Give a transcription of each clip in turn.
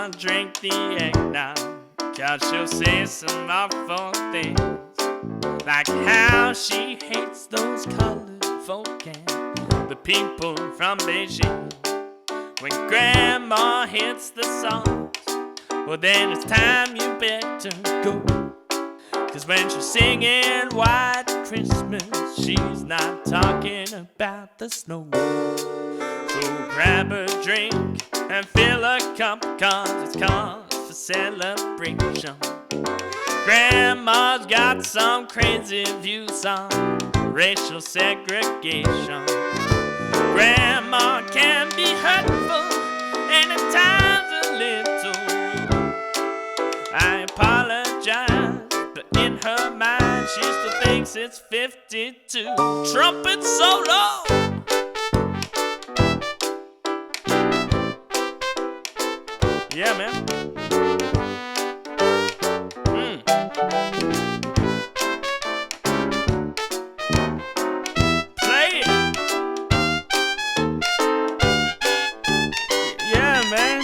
Grandma drink the eggnog, 'cause she'll say some awful things, like how she hates those colored folk and the people from Beijing. When Grandma hits the songs, well then it's time you better go, 'cause when she's singing White Christmas, she's not talking about the snow. So grab a drink and fill a cup, 'cause it's cause for celebration. Grandma's got some crazy views on racial segregation. Grandma can be hurtful and at times a little rude. I apologize, but in her mind she still thinks it's 52. Trumpet solo! Yeah, man. Play it. Yeah, man.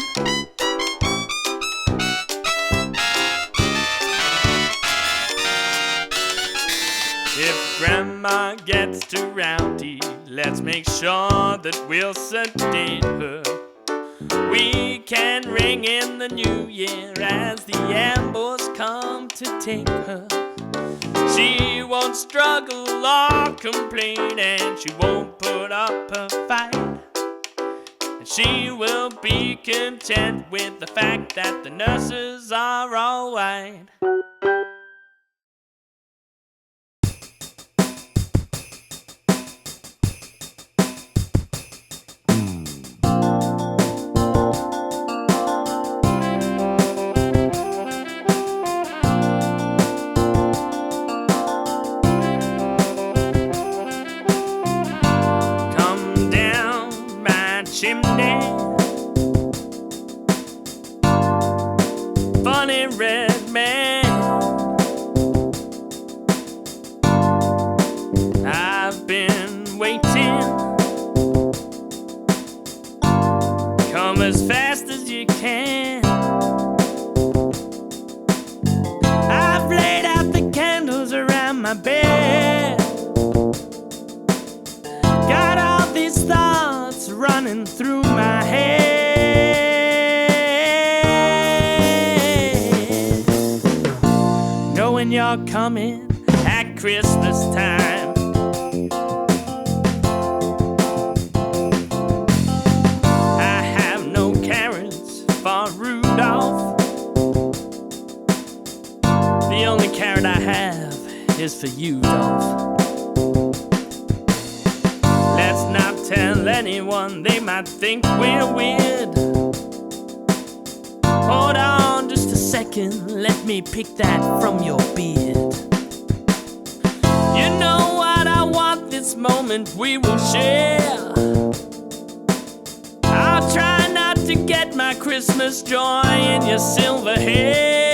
If Grandma gets too rowdy, let's make sure that we'll sedate her. We can ring in the new year as the ambos come to take her. She won't struggle or complain, and she won't put up a fight. And she will be content with the fact that the nurses are all white. Chimney, funny red man, I've been waiting. Come as fast as you can. I've laid out the candles around my bed. Got all these thoughts running through my head, knowing you're coming at Christmas time. I have no carrots for Rudolph. The only carrot I have is for you, Dolph. Let's not tell anyone, they might think we're weird. Hold on just a second, let me pick that from your beard. You know what I want, this moment we will share. I'll try not to get my Christmas joy in your silver hair.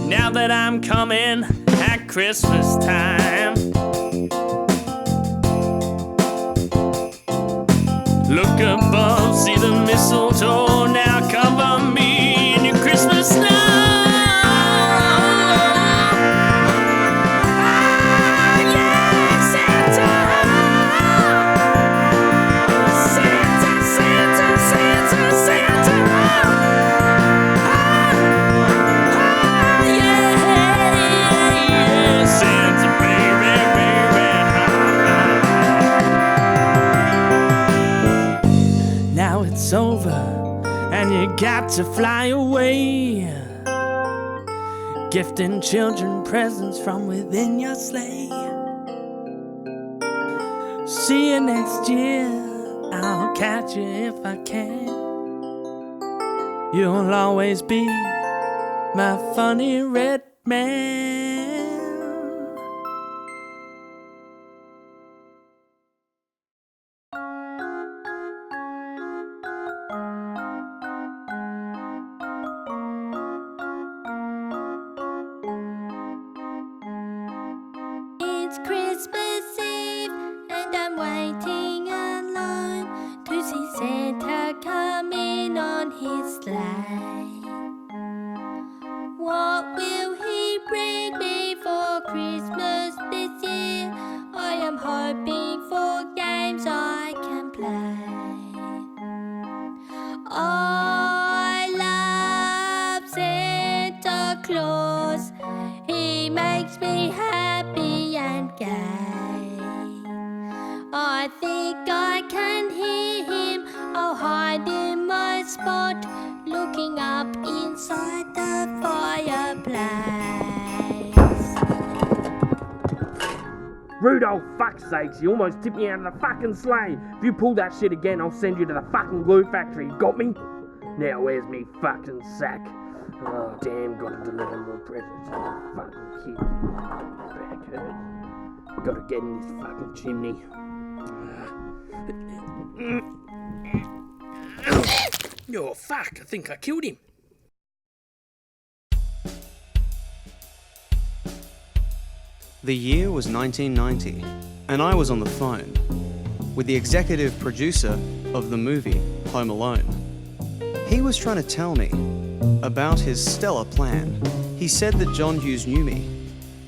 Now that I'm coming at Christmas time, look above, see the mistletoe, now cover me in your Christmas snow. Ah, yeah, Santa! Santa, Santa, Santa, Santa! It's over and you got to fly away, gifting children presents from within your sleigh. See you next year, I'll catch you if I can. You'll always be my funny red man. It's Christmas Eve and I'm waiting alone to see on his sleigh. What will he bring me for Christmas this year? I am hoping for games I can play. I love Santa Claus. He makes me happy and gay. I think I can hear him. I'll hide in my spot, looking up inside the fireplace. Rudolph, fuck's sakes, you almost tipped me out of the fucking sleigh. If you pull that shit again, I'll send you to the fucking glue factory. Got me? Now where's me fucking sack? Oh, damn, gotta deliver more presents to the fucking kids. Back hurts. Gotta get in this fucking chimney. Oh, fuck, I think I killed him. The year was 1990, and I was on the phone with the executive producer of the movie Home Alone. He was trying to tell me about his stellar plan. He said that John Hughes knew me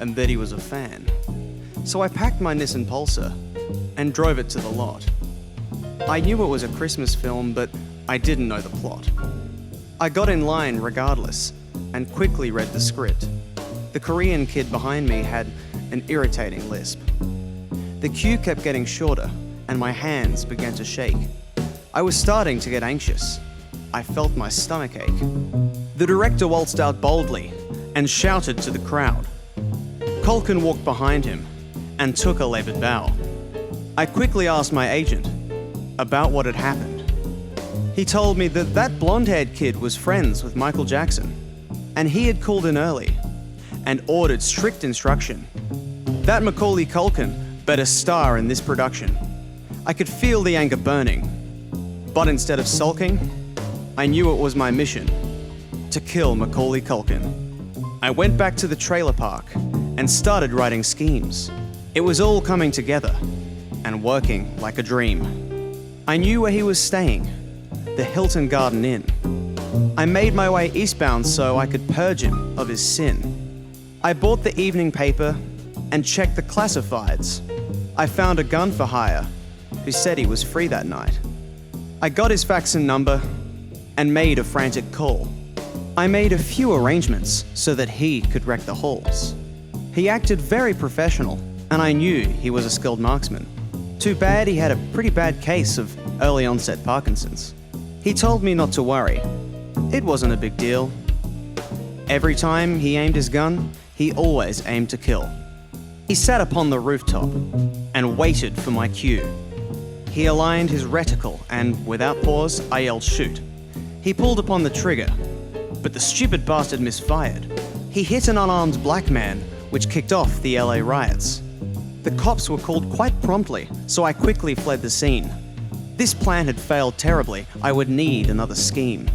and that he was a fan. So I packed my Nissan Pulsar and drove it to the lot. I knew it was a Christmas film, but I didn't know the plot. I got in line regardless and quickly read the script. The Korean kid behind me had an irritating lisp. The queue kept getting shorter and my hands began to shake. I was starting to get anxious. I felt my stomach ache. The director waltzed out boldly and shouted to the crowd. Culkin walked behind him and took a laboured bow. I quickly asked my agent about what had happened. He told me that that blonde-haired kid was friends with Michael Jackson, and he had called in early and ordered strict instruction that Macaulay Culkin better star in this production. I could feel the anger burning, but instead of sulking, I knew it was my mission to kill Macaulay Culkin. I went back to the trailer park and started writing schemes. It was all coming together and working like a dream. I knew where he was staying, the Hilton Garden Inn. I made my way eastbound so I could purge him of his sin. I bought the evening paper and checked the classifieds. I found a gun for hire who said he was free that night. I got his fax and number and made a frantic call. I made a few arrangements so that he could wreck the halls. He acted very professional, and I knew he was a skilled marksman. Too bad he had a pretty bad case of early onset Parkinson's. He told me not to worry. It wasn't a big deal. Every time he aimed his gun, he always aimed to kill. He sat upon the rooftop and waited for my cue. He aligned his reticle and, without pause, I yelled, "Shoot." He pulled upon the trigger, but the stupid bastard misfired. He hit an unarmed black man, which kicked off the LA riots. The cops were called quite promptly, so I quickly fled the scene. This plan had failed terribly. I would need another scheme.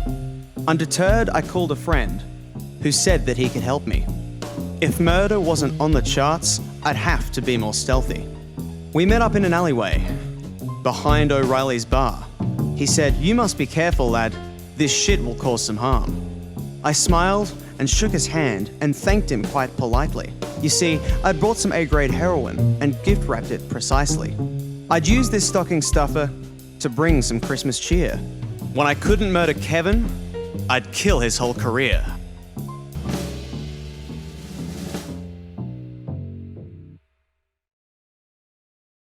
Undeterred, I called a friend who said that he could help me. If murder wasn't on the charts, I'd have to be more stealthy. We met up in an alleyway behind O'Reilly's bar. He said, "You must be careful, lad. This shit will cause some harm." I smiled and shook his hand and thanked him quite politely. You see, I'd brought some A-grade heroin and gift-wrapped it precisely. I'd used this stocking stuffer to bring some Christmas cheer. When I couldn't murder Kevin, I'd kill his whole career.